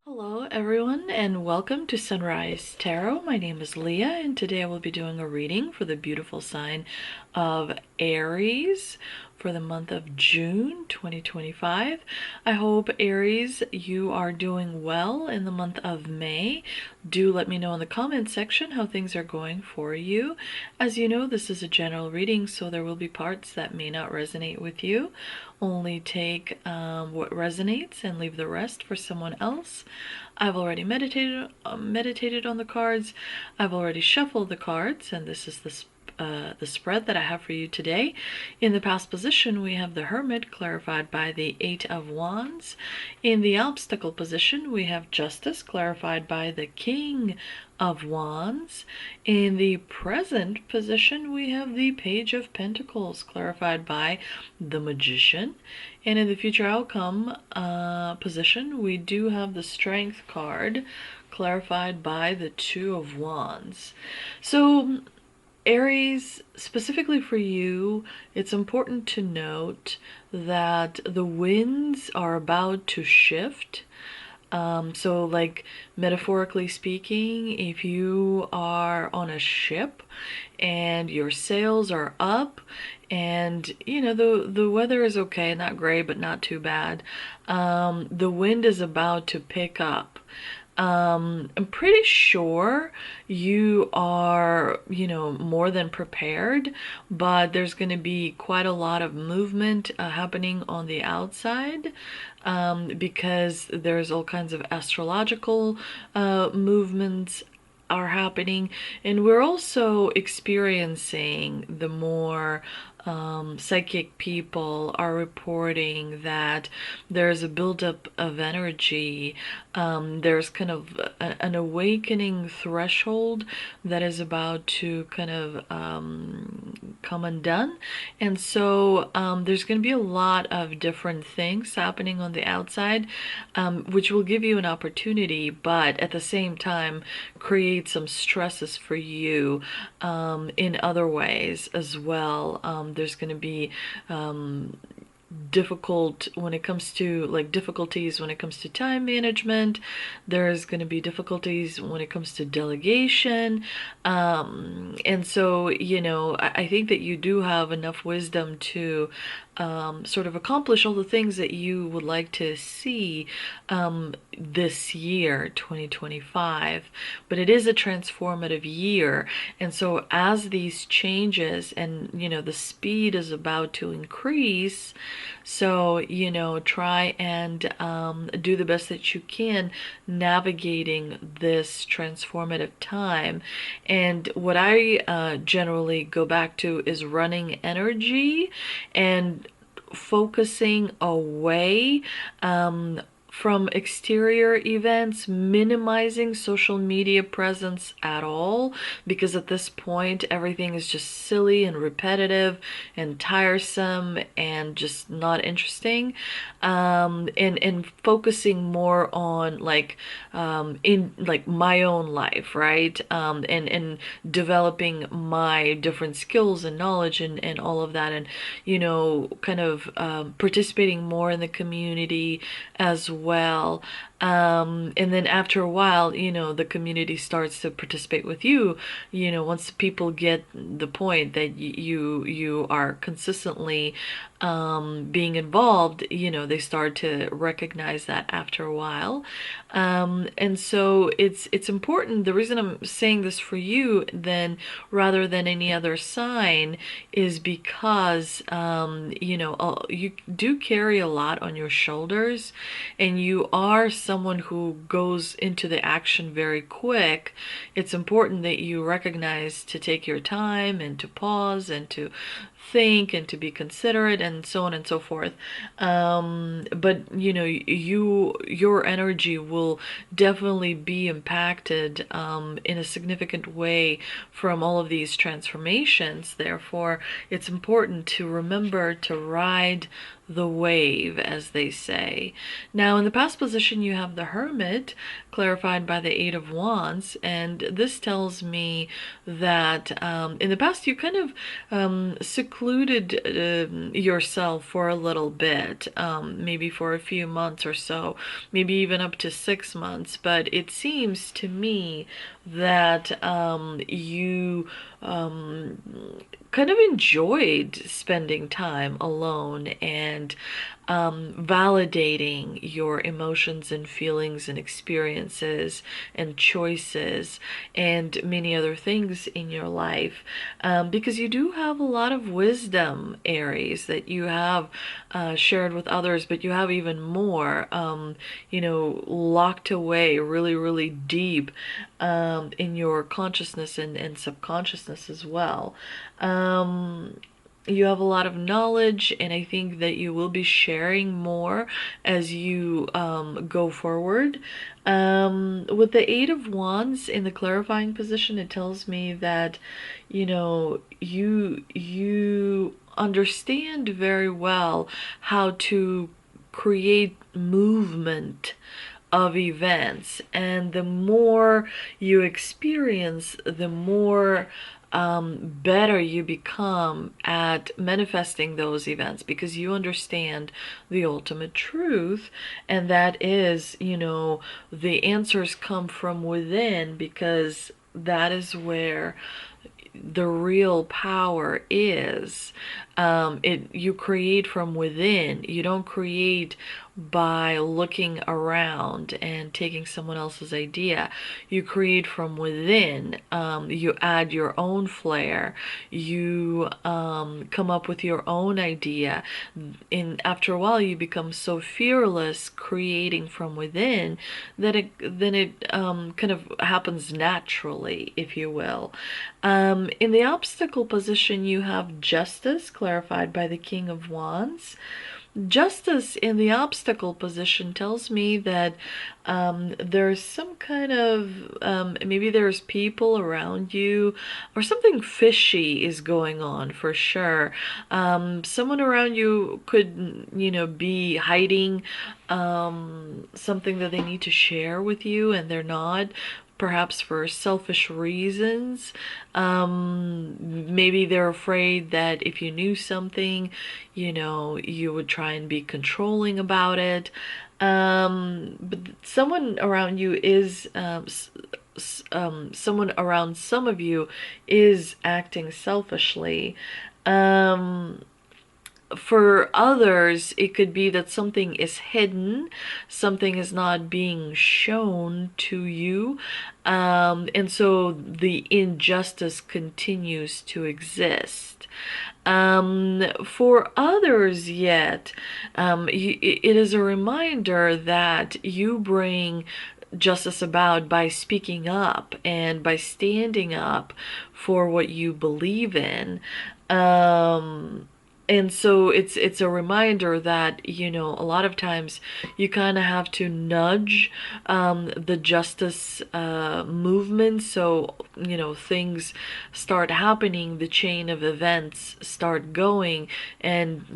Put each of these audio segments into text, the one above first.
Hello everyone and welcome to Sunrise Tarot. My name is Leah and today I will be doing a reading for the beautiful sign of Aries for the month of June 2025. I hope Aries you are doing well in the month of May. Do let me know in the comment section how things are going for you. As you know, this is a general reading, so there will be parts that may not resonate with you. Only take what resonates and leave the rest for someone else. I've already meditated on the cards. I've already shuffled the cards, and this is the spread that I have for you today. In the past position, we have the Hermit, clarified by the Eight of Wands. In the obstacle position, we have Justice, clarified by the King of Wands. In the present position, we have the Page of Pentacles, clarified by the Magician. And in the future outcome position, we do have the Strength card, clarified by the Two of Wands. So Aries, specifically for you, it's important to note that the winds are about to shift. So like metaphorically speaking, if you are on a ship and your sails are up and you know the weather is okay, not great but not too bad, the wind is about to pick up. I'm pretty sure you are, more than prepared, but there's going to be quite a lot of movement happening on the outside, because there's all kinds of astrological movements are happening, and we're also experiencing the more psychic people are reporting that there's a buildup of energy. There's kind of an awakening threshold that is about to kind of come undone. And so there's going to be a lot of different things happening on the outside, which will give you an opportunity, but at the same time create some stresses for you in other ways as well. There's going to be difficulties when it comes to time management. There's going to be difficulties when it comes to delegation, and so I think that you do have enough wisdom to sort of accomplish all the things that you would like to see this year 2025. But it is a transformative year, and so as these changes and the speed is about to increase, so try and do the best that you can navigating this transformative time. And what I generally go back to is running energy and focusing away from exterior events, minimizing social media presence at all, because at this point everything is just silly and repetitive and tiresome and just not interesting, and focusing more on in my own life, right, and developing my different skills and knowledge and all of that, and kind of participating more in the community as well. And then after a while, the community starts to participate with you. Once people get the point that you are consistently being involved, they start to recognize that after a while. And so it's important. The reason I'm saying this for you then rather than any other sign is because you do carry a lot on your shoulders, and you are someone who goes into the action very quick. It's important that you recognize to take your time and to pause and to think and to be considerate and so on and so forth. But your energy will definitely be impacted in a significant way from all of these transformations. Therefore, it's important to remember to ride the wave, as they say. Now, in the past position, you have the Hermit, clarified by the Eight of Wands, and this tells me that in the past you kind of secluded secluded yourself for a little bit, maybe for a few months or so, maybe even up to 6 months. But it seems to me that you kind of enjoyed spending time alone and validating your emotions and feelings and experiences and choices and many other things in your life, because you do have a lot of wisdom, Aries, that you have shared with others, but you have even more, locked away really, really deep in your consciousness and subconsciousness as well. Um, you have a lot of knowledge, and I think that you will be sharing more as you go forward. With the Eight of Wands in the clarifying position, it tells me that, you understand very well how to create movement of events, and the more you experience, the more better you become at manifesting those events, because you understand the ultimate truth, and that is, the answers come from within, because that is where the real power is. You create from within. You don't create by looking around and taking someone else's idea. You create from within. You add your own flair. You come up with your own idea. And after a while, you become so fearless creating from within that it kind of happens naturally, if you will. In the obstacle position, you have justice, clarified by the King of Wands. Justice in the obstacle position tells me that there's some kind of, maybe there's people around you, or something fishy is going on for sure. Someone around you could, be hiding something that they need to share with you, and they're not, perhaps for selfish reasons. Maybe they're afraid that if you knew something, you would try and be controlling about it. But someone around you is, someone around some of you is acting selfishly. For others, it could be that something is hidden, something is not being shown to you, and so the injustice continues to exist. For others, yet, it is a reminder that you bring justice about by speaking up and by standing up for what you believe in. And so it's a reminder that, a lot of times you kind of have to nudge the justice movement, so, things start happening, the chain of events start going, and,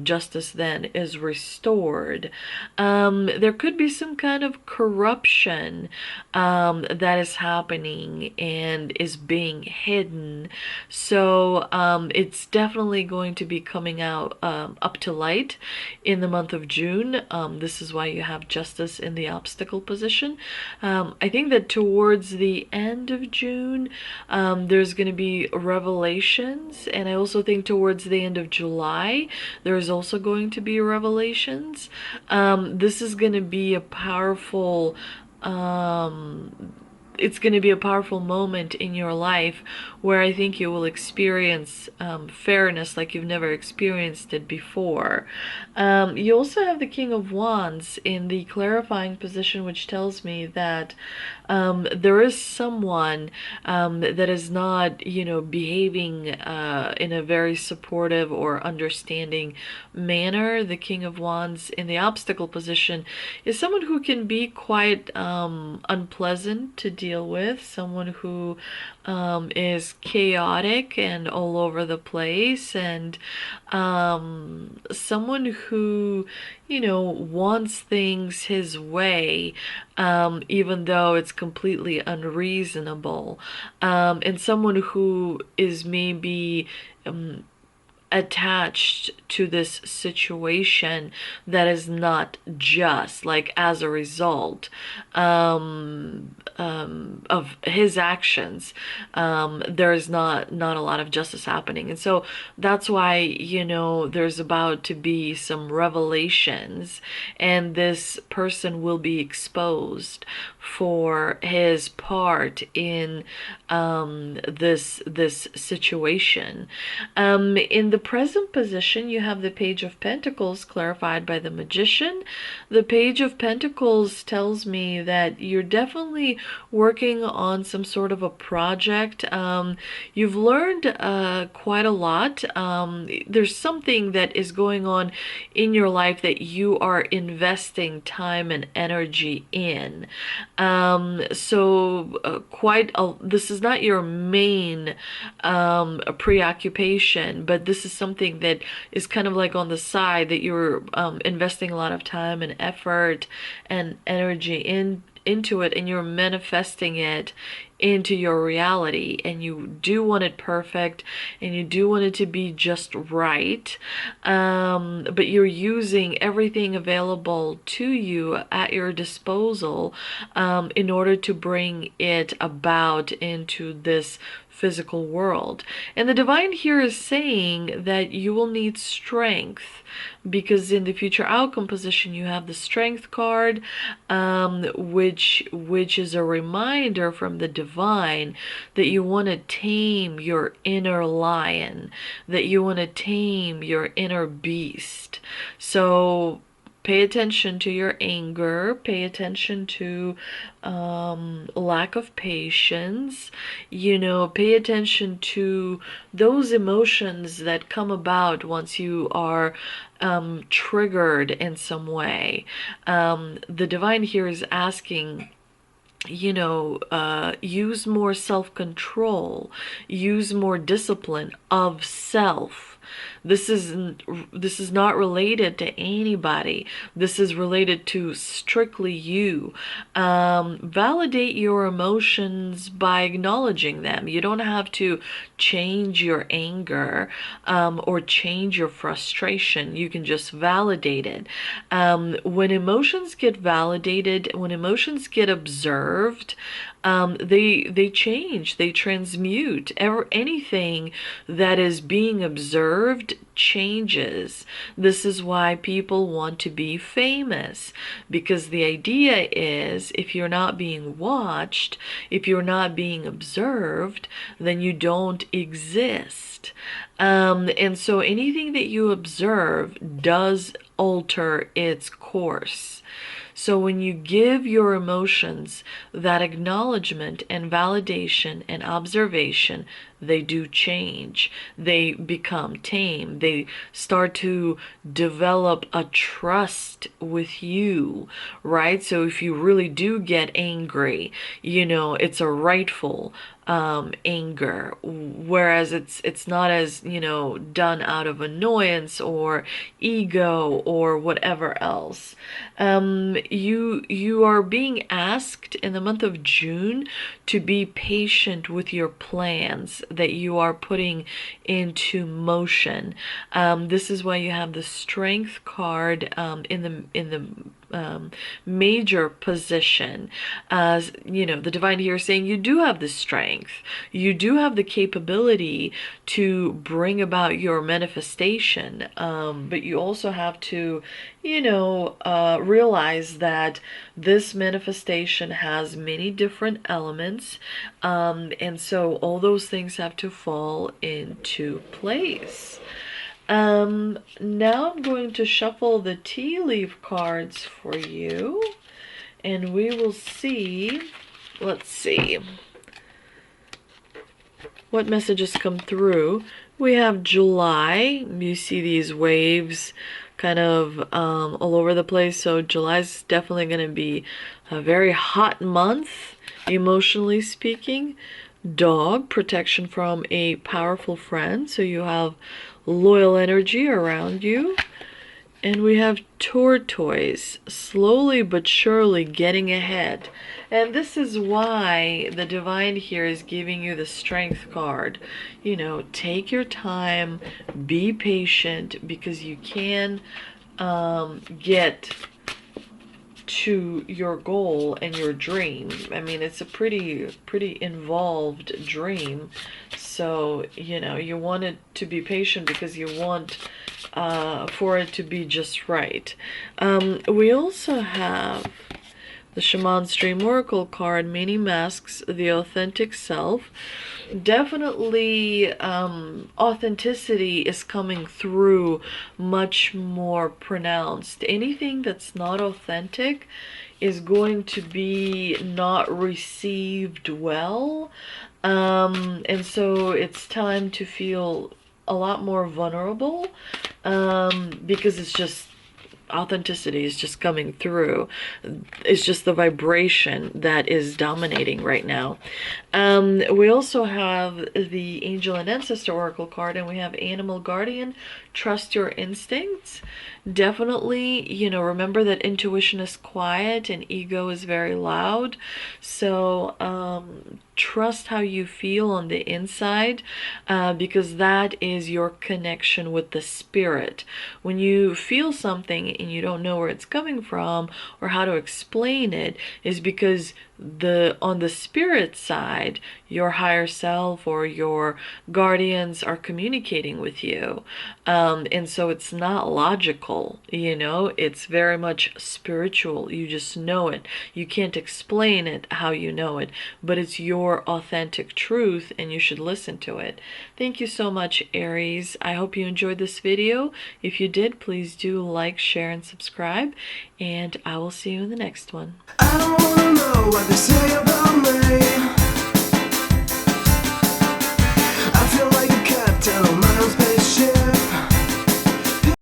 justice then is restored. There could be some kind of corruption that is happening and is being hidden. So it's definitely going to be coming out up to light in the month of June. This is why you have justice in the obstacle position. I think that towards the end of June, there's going to be revelations, and I also think towards the end of July, there's also going to be revelations. This is going to be a powerful it's going to be a powerful moment in your life where I think you will experience fairness like you've never experienced it before. You also have the King of Wands in the clarifying position, which tells me that there is someone that is not, behaving in a very supportive or understanding manner. The King of Wands in the obstacle position is someone who can be quite unpleasant to deal with, someone who is chaotic and all over the place, and someone who, wants things his way, even though it's completely unreasonable, and someone who is maybe attached to this situation that is not just, like, as a result of his actions. There is not a lot of justice happening, and so that's why, you know, there's about to be some revelations, and this person will be exposed for his part in this situation. In the present position, you have the Page of Pentacles clarified by the Magician. The Page of Pentacles tells me that you're definitely working on some sort of a project. You've learned quite a lot. There's something that is going on in your life that you are investing time and energy in. This is not your main preoccupation, but this is something that is kind of like on the side that you're investing a lot of time and effort and energy into it, and you're manifesting it into your reality, and you do want it perfect, and you do want it to be just right, but you're using everything available to you at your disposal in order to bring it about into this physical world. And the divine here is saying that you will need strength, because in the future outcome position you have the strength card, which is a reminder from the divine that you want to tame your inner lion, that you want to tame your inner beast. So pay attention to your anger, pay attention to lack of patience, you know, pay attention to those emotions that come about once you are triggered in some way. The divine here is asking, you know, use more self-control, use more discipline of self. This is not related to anybody. This is related to strictly you. Validate your emotions by acknowledging them. You don't have to change your anger or change your frustration. You can just validate it. When emotions get validated, when emotions get observed, they change, they transmute. Anything that is being observed changes. This is why people want to be famous, because the idea is, if you're not being watched, if you're not being observed, then you don't exist. And so anything that you observe does alter its course. So when you give your emotions that acknowledgement and validation and observation, they do change. They become tame. They start to develop a trust with you, right? So if you really do get angry, you know, it's a rightful anger, whereas it's not as, you know, done out of annoyance or ego or whatever else. You are being asked in the month of June to be patient with your plans that you are putting into motion. This is why you have the Strength card in the major position. As you know, the divine here is saying you do have the strength, you do have the capability to bring about your manifestation, but you also have to, you know, realize that this manifestation has many different elements, and so all those things have to fall into place. Now I'm going to shuffle the tea leaf cards for you, and we will see, let's see, what messages come through. We have July. You see these waves kind of all over the place. So July's definitely going to be a very hot month, emotionally speaking. Dog, protection from a powerful friend. So you have loyal energy around you. And we have tortoise, slowly but surely getting ahead. And this is why the divine here is giving you the strength card. You know, take your time, be patient, because you can get to your goal and your dream. I mean, it's a pretty involved dream. So, you know, you want it to be patient because you want for it to be just right. We also have the Shaman's Dream Oracle card, Many Masks, the Authentic Self. Definitely authenticity is coming through much more pronounced. Anything that's not authentic is going to be not received well. And so it's time to feel a lot more vulnerable, because it's just authenticity is just coming through. It's just the vibration that is dominating right now. We also have the Angel and Ancestor Oracle card, and we have Animal Guardian, Trust Your Instincts. Definitely, you know, remember that intuition is quiet and ego is very loud. So trust how you feel on the inside, because that is your connection with the spirit. When you feel something and you don't know where it's coming from or how to explain it, is because on the spirit side, your higher self or your guardians are communicating with you, and so it's not logical, you know, it's very much spiritual. You just know it. You can't explain it how you know it, but it's your authentic truth and you should listen to it. Thank you so much, Aries. I hope you enjoyed this video. If you did, please do like, share, and subscribe, and I will see you in the next one. I don't wanna know what they say about me. I feel like a cat telling my